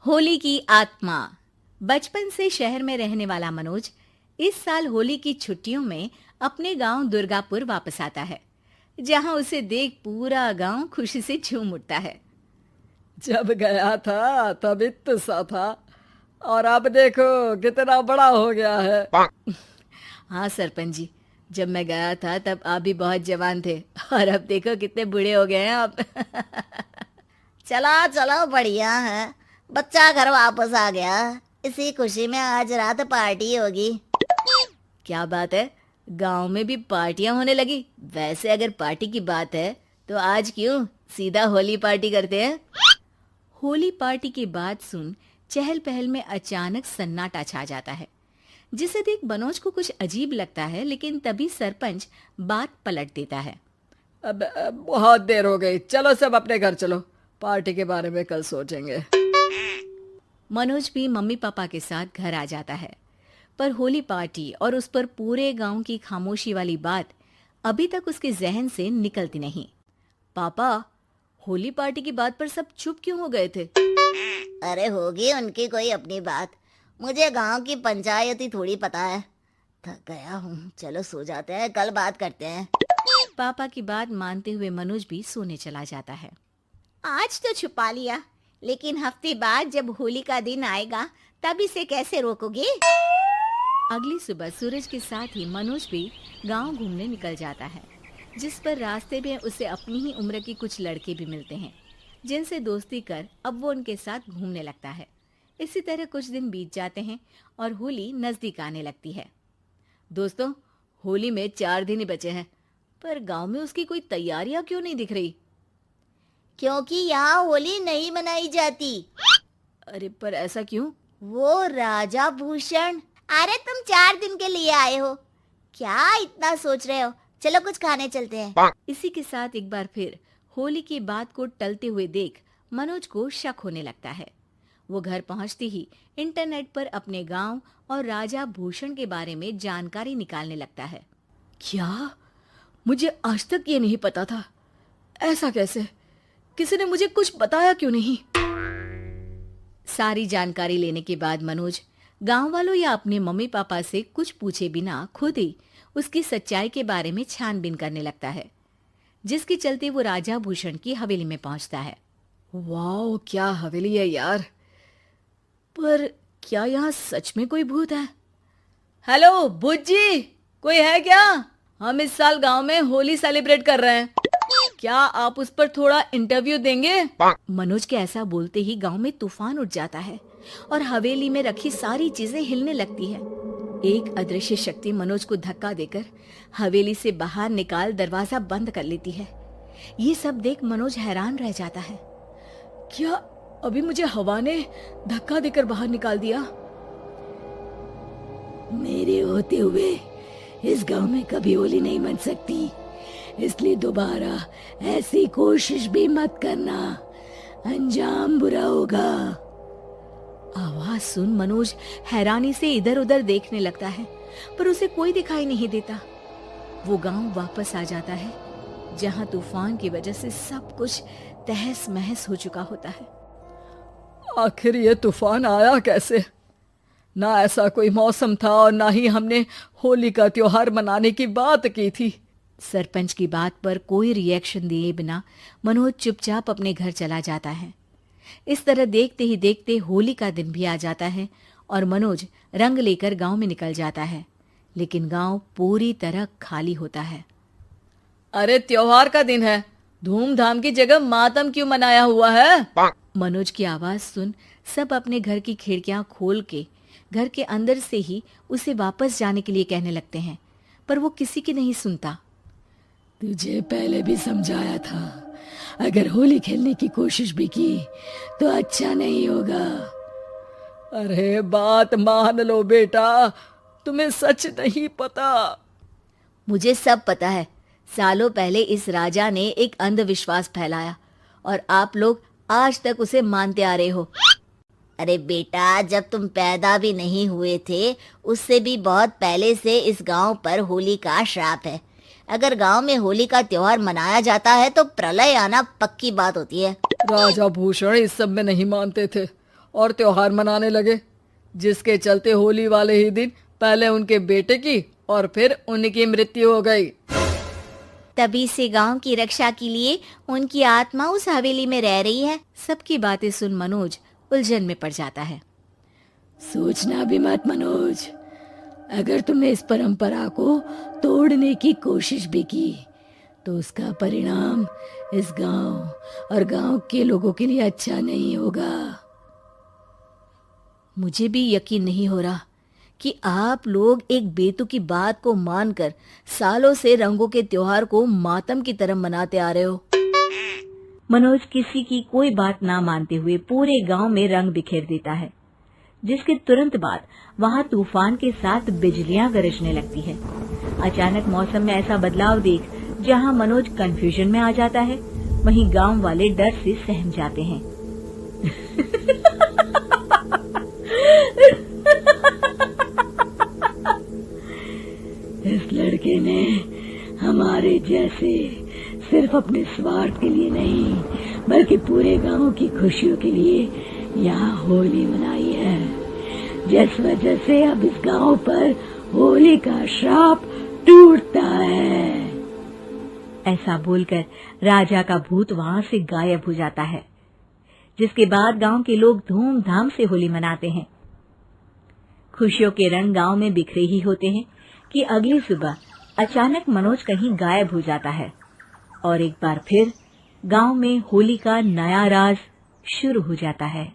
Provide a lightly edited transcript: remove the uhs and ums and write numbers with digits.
होली की आत्मा। बचपन से शहर में रहने वाला मनोज इस साल होली की छुट्टियों में अपने गांव दुर्गापुर वापस आता है, जहां उसे देख पूरा गांव खुशी से झूम उठता है। जब गया था तब इतना सा था और अब देखो कितना बड़ा हो गया है। हाँ सरपंच जी, जब मैं गया था तब आप भी बहुत जवान थे और अब देखो कितने बूढ़े हो गए हैं आप। चलो चलो, बढ़िया है। बच्चा घर वापस आ गया। इसी खुशी में आज रात पार्टी होगी। क्या बात है, गांव में भी पार्टियां होने लगी। वैसे अगर पार्टी की बात है तो आज क्यों सीधा होली पार्टी करते हैं। होली पार्टी की बात सुन चहल पहल में अचानक सन्नाटा छा जाता है, जिसे देख मनोज को कुछ अजीब लगता है, लेकिन तभी सरपंच बात पलट देता है। अब बहुत देर हो गई, चलो सब अपने घर चलो, पार्टी के बारे में कल सोचेंगे। मनोज भी मम्मी पापा के साथ घर आ जाता है, पर होली पार्टी और उस पर पूरे गांव की खामोशी वाली बात अभी तक उसके जहन से निकलती नहीं। पापा, होली पार्टी की बात पर सब चुप क्यों हो गए थे? अरे होगी उनकी कोई अपनी बात। मुझे गांव की पंचायत ही थोड़ी पता है। थक गया हूँ, चलो सो जाते हैं, कल बात करते हैं। पापा की बात मानते हुए मनोज भी सोने चला जाता है। आज तो छुपा लिया, लेकिन हफ्ते बाद जब होली का दिन आएगा तब इसे कैसे रोकोगे? अगली सुबह सूरज के साथ ही मनोज भी गांव घूमने निकल जाता है, जिस पर रास्ते में उसे अपनी ही उम्र के कुछ लड़के भी मिलते हैं, जिनसे दोस्ती कर अब वो उनके साथ घूमने लगता है। इसी तरह कुछ दिन बीत जाते हैं और होली नजदीक आने लगती है। दोस्तों, होली में 4 दिन ही बचे हैं, पर गांव में उसकी कोई तैयारियां क्यों नहीं दिख रही? क्योंकि यहाँ होली नहीं मनाई जाती। अरे पर ऐसा क्यों? वो राजा भूषण। अरे तुम 4 दिन के लिए आए हो, क्या इतना सोच रहे हो? चलो कुछ खाने चलते हैं। इसी के साथ एक बार फिर होली की बात को टलते हुए देख मनोज को शक होने लगता है। वो घर पहुंचते ही इंटरनेट पर अपने गांव और राजा भूषण के बारे में जानकारी निकालने लगता है। क्या? मुझे आज तक ये नहीं पता था। ऐसा कैसे? किसी ने मुझे कुछ बताया क्यों नहीं? सारी जानकारी लेने के बाद मनोज गांव वालों या अपने मम्मी पापा से कुछ पूछे बिना खुद ही उसकी सच्चाई के बारे में छानबीन करने लगता है, जिसके चलते वो राजा भूषण की हवेली में पहुंचता है। वाह, क्या हवेली है यार। पर क्या यहाँ सच में कोई भूत है? हेलो भूत जी, कोई है क्या? हम इस साल गांव में होली सेलिब्रेट कर रहे हैं, क्या आप उस पर थोड़ा इंटरव्यू देंगे? मनोज के ऐसा बोलते ही गांव में तूफान उठ जाता है और हवेली में रखी सारी चीजें हिलने लगती है। एक अदृश्य शक्ति मनोज को धक्का देकर हवेली से बाहर निकाल दरवाजा बंद कर लेती है। ये सब देख मनोज हैरान रह जाता है। क्या अभी मुझे हवा ने धक्का देकर बाहर निकाल दिया? मेरे होते हुए इस गांव में कभी होली नहीं मन सकती, इसलिए दोबारा ऐसी कोशिश भी मत करना, अंजाम बुरा होगा। आवाज सुन मनोज हैरानी से इधर उधर देखने लगता है, पर उसे कोई दिखाई नहीं देता। वो गांव वापस आ जाता है, जहां तूफान की वजह से सब कुछ तहस महस हो चुका होता है। आखिर ये तूफान आया कैसे? ना ऐसा कोई मौसम था और ना ही हमने होली का त्योहार मनाने की बात की थी। सरपंच की बात पर कोई रिएक्शन दिए बिना मनोज चुपचाप अपने घर चला जाता है। इस तरह देखते ही देखते होली का दिन भी आ जाता है और मनोज रंग लेकर गांव में निकल जाता है, लेकिन गांव पूरी तरह खाली होता है। अरे त्योहार का दिन है, धूमधाम की जगह मातम क्यों मनाया हुआ है? मनोज की आवाज सुन सब अपने घर की खिड़कियां खोल के घर के अंदर से ही उसे वापस जाने के लिए कहने लगते हैं, पर वो किसी की नहीं सुनता। तुझे पहले भी समझाया था, अगर होली खेलने की कोशिश भी की तो अच्छा नहीं होगा। अरे बात मान लो बेटा, तुम्हें सच नहीं पता। मुझे सब पता है। सालों पहले इस राजा ने एक अंधविश्वास फैलाया और आप लोग आज तक उसे मानते आ रहे हो। अरे बेटा, जब तुम पैदा भी नहीं हुए थे उससे भी बहुत पहले से इस गांव पर होली का श्राप है। अगर गांव में होली का त्योहार मनाया जाता है तो प्रलय आना पक्की बात होती है। राजा भूषण इस सब में नहीं मानते थे और त्योहार मनाने लगे, जिसके चलते होली वाले ही दिन पहले उनके बेटे की और फिर उनकी मृत्यु हो गई। तभी से गांव की रक्षा के लिए उनकी आत्मा उस हवेली में रह रही है। सबकी बातें सुन मनोज उलझन में पड़ जाता है। सोचना भी मत मनोज, अगर तुमने इस परंपरा को तोड़ने की कोशिश भी की तो उसका परिणाम इस गांव और गांव के लोगों के लिए अच्छा नहीं होगा। मुझे भी यकीन नहीं हो रहा कि आप लोग एक बेतुकी बात को मानकर सालों से रंगों के त्योहार को मातम की तरह मनाते आ रहे हो। मनोज किसी की कोई बात ना मानते हुए पूरे गांव में रंग बिखेर देता है, जिसके तुरंत बाद वहां तूफान के साथ बिजलियां गरजने लगती है। अचानक मौसम में ऐसा बदलाव देख जहां मनोज कंफ्यूजन में आ जाता है, वहीं गांव वाले डर से सहम जाते हैं। इस लड़के ने हमारे जैसे सिर्फ अपने स्वार्थ के लिए नहीं बल्कि पूरे गांव की खुशियों के लिए यहाँ होली मनाई है, जिस वजह से अब इस गांव पर होली का श्राप टूटता है। ऐसा बोलकर राजा का भूत वहां से गायब हो जाता है, जिसके बाद गांव के लोग धूमधाम से होली मनाते हैं। खुशियों के रंग गांव में बिखरे ही होते हैं कि अगली सुबह अचानक मनोज कहीं गायब हो जाता है और एक बार फिर गांव में होली का नया राज शुरू हो जाता है।